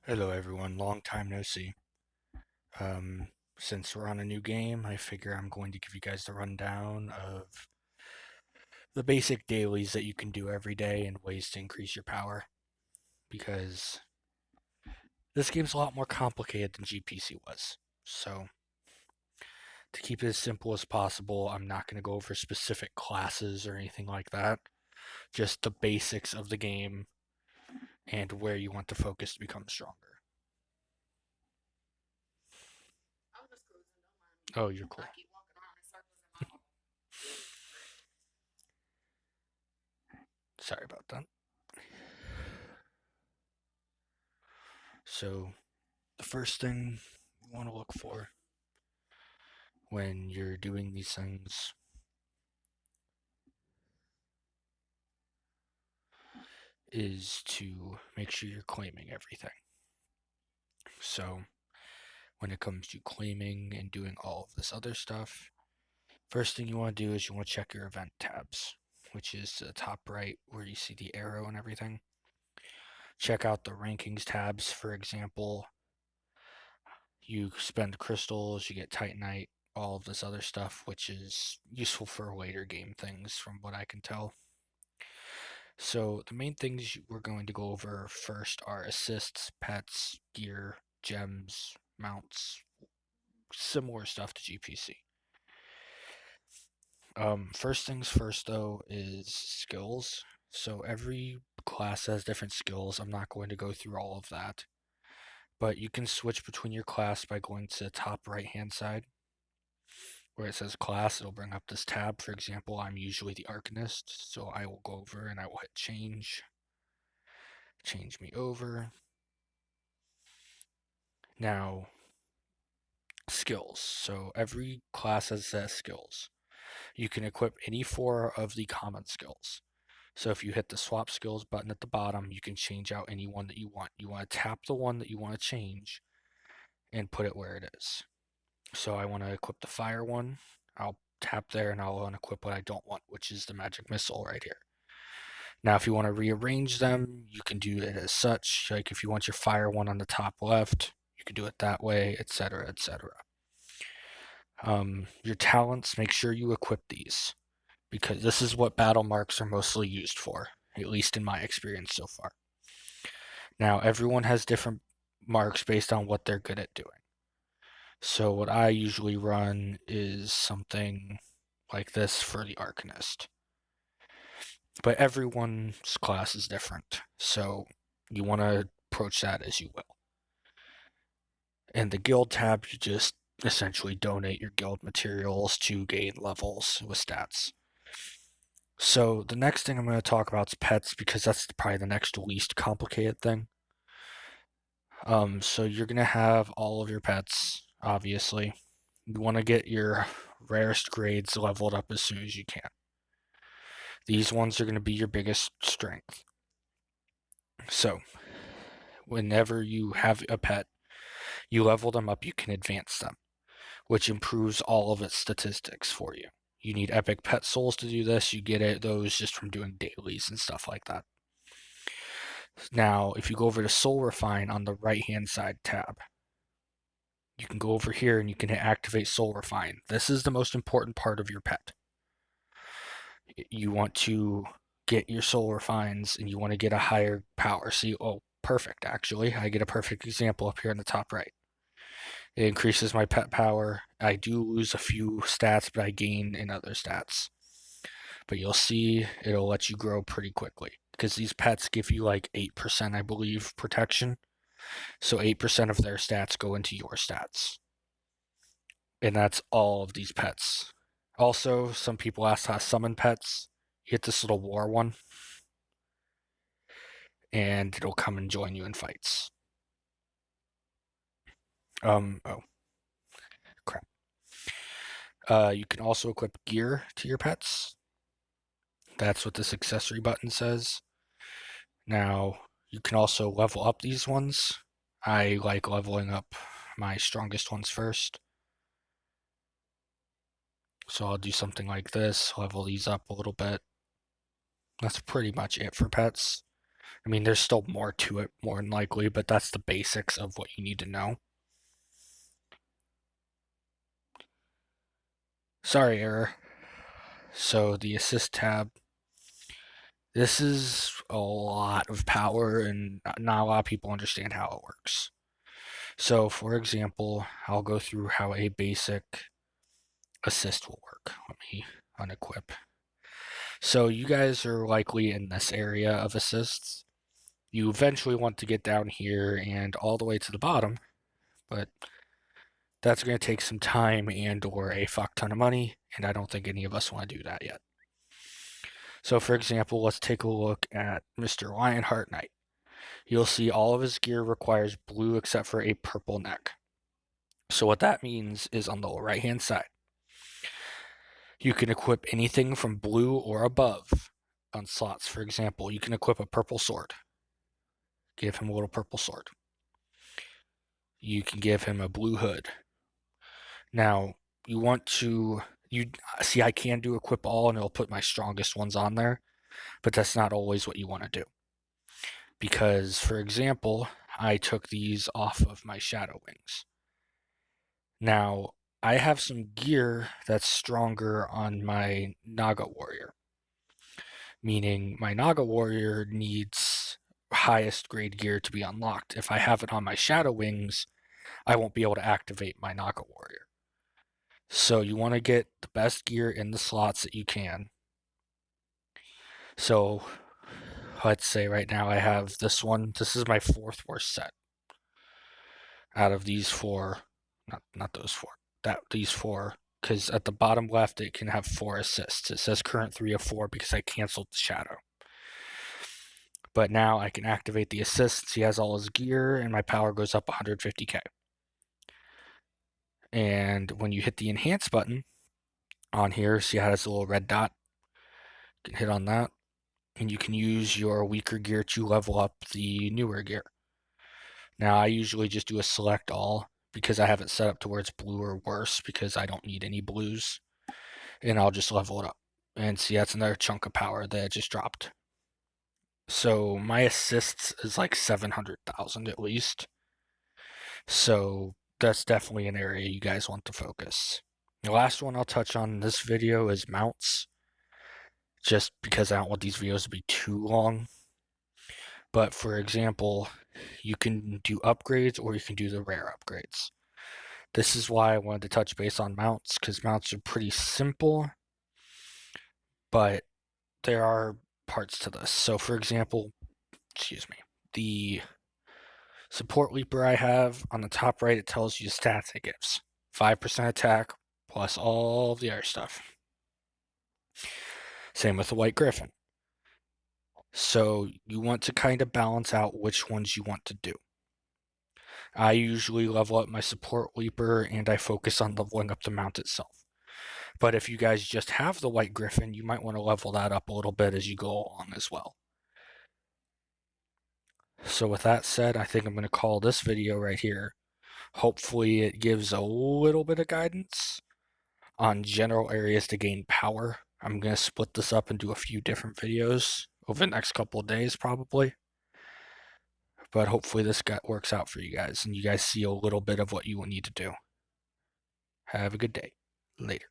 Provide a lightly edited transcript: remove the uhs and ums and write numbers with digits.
Hello everyone, long time no see. Since we're on a new game, I figure I'm going to give you guys the rundown of the basic dailies that you can do every day and ways to increase your power, because this game's a lot more complicated than GPC was. So, to keep it as simple as possible, I'm not going to go over specific classes or anything like that, just the basics of the game and where you want to focus to become stronger. Oh, you're cool. Sorry about that. So, the first thing you want to look for when you're doing these things is to make sure you're claiming everything. So, when it comes to claiming and doing all of this other stuff, first thing you want to do is you want to check your event tabs, which is the top right where you see the arrow and everything. Check out the rankings tabs, for example. You spend crystals, you get Titanite, all of this other stuff, which is useful for later game things from what I can tell. So the main things we're going to go over first are assists, pets, gear, gems, mounts, similar stuff to GPC. First things first though is skills. So every class has different skills. I'm not going to go through all of that. But you can switch between your class by going to the top right hand side where it says class. It'll bring up this tab. For example, I'm usually the Arcanist, so I will go over and I will hit change me over. Now, skills. So every class has skills. You can equip any four of the common skills. So if you hit the swap skills button at the bottom, you can change out any one that you want. You want to tap the one that you want to change and put it where it is. So I want to equip the fire one. I'll tap there and I'll unequip what I don't want, which is the magic missile right here. Now, if you want to rearrange them, you can do it as such. Like if you want your fire one on the top left, you can do it that way, etc., etc. Your talents, make sure you equip these because this is what battle marks are mostly used for, at least in my experience so far. Now, everyone has different marks based on what they're good at doing. So, what I usually run is something like this for the Arcanist. But everyone's class is different, so you want to approach that as you will. In the guild tab, you just essentially donate your guild materials to gain levels with stats. So the next thing I'm going to talk about is pets because that's probably the next least complicated thing. So you're going to have all of your pets, obviously. You want to get your rarest grades leveled up as soon as you can. These ones are going to be your biggest strength. So whenever you have a pet, you level them up, you can advance them, which improves all of its statistics for you. You need epic pet souls to do this. You get those just from doing dailies and stuff like that. Now, if you go over to Soul Refine on the right-hand side tab, you can go over here and you can activate Soul Refine. This is the most important part of your pet. You want to get your Soul Refines and you want to get a higher power. See, oh, perfect, actually. I get a perfect example up here in the top right. It increases my pet power. I do lose a few stats, but I gain in other stats. But you'll see it'll let you grow pretty quickly because these pets give you like 8%, I believe, protection. So 8% of their stats go into your stats. And that's all of these pets. Also, some people ask how to summon pets. You hit this little war one, and it'll come and join you in fights. Oh, crap. You can also equip gear to your pets. That's what this accessory button says. Now, you can also level up these ones. I like leveling up my strongest ones first. So I'll do something like this, level these up a little bit. That's pretty much it for pets. I mean, there's still more to it, more than likely, but that's the basics of what you need to know. Sorry, error. So the assist tab, this is a lot of power, and not a lot of people understand how it works. So for example, I'll go through how a basic assist will work. Let me unequip. So you guys are likely in this area of assists. You eventually want to get down here and all the way to the bottom, but that's going to take some time and or a fuck ton of money, and I don't think any of us want to do that yet. So for example, let's take a look at Mr. Lionheart Knight. You'll see all of his gear requires blue except for a purple neck. So what that means is on the right hand side, you can equip anything from blue or above on slots. For example, you can equip a purple sword. Give him a little purple sword. You can give him a blue hood. Now, you want to, you see I can do equip all and it'll put my strongest ones on there, but that's not always what you want to do. Because, for example, I took these off of my Shadow Wings. Now, I have some gear that's stronger on my Naga Warrior, meaning my Naga Warrior needs highest grade gear to be unlocked. If I have it on my Shadow Wings, I won't be able to activate my Naga Warrior. So you want to get the best gear in the slots that you can. So let's say right now I have this one. This is my fourth worst set out of these four. Not those four. These four. Because at the bottom left it can have 4 assists. It says current 3 of 4 because I canceled the shadow. But now I can activate the assists. He has all his gear and my power goes up 150k. And when you hit the enhance button on here, see how it has a little red dot? You can hit on that. And you can use your weaker gear to level up the newer gear. Now I usually just do a select all because I have it set up to where it's blue or worse because I don't need any blues. And I'll just level it up. And see, that's another chunk of power that I just dropped. So my assists is like 700,000 at least. So that's definitely an area you guys want to focus. The last one I'll touch on in this video is mounts. Just because I don't want these videos to be too long. But for example, you can do upgrades or you can do the rare upgrades. This is why I wanted to touch base on mounts, because mounts are pretty simple, but there are parts to this. So for example, the support leaper I have on the top right, it tells you the stats it gives. 5% attack plus all the other stuff. Same with the White Griffin. So you want to kind of balance out which ones you want to do. I usually level up my support leaper and I focus on leveling up the mount itself. But if you guys just have the White Griffin, you might want to level that up a little bit as you go along as well. So with that said, I think I'm going to call this video right here. Hopefully it gives a little bit of guidance on general areas to gain power. I'm going to split this up and do a few different videos over the next couple of days probably. But hopefully this works out for you guys and you guys see a little bit of what you will need to do. Have a good day. Later.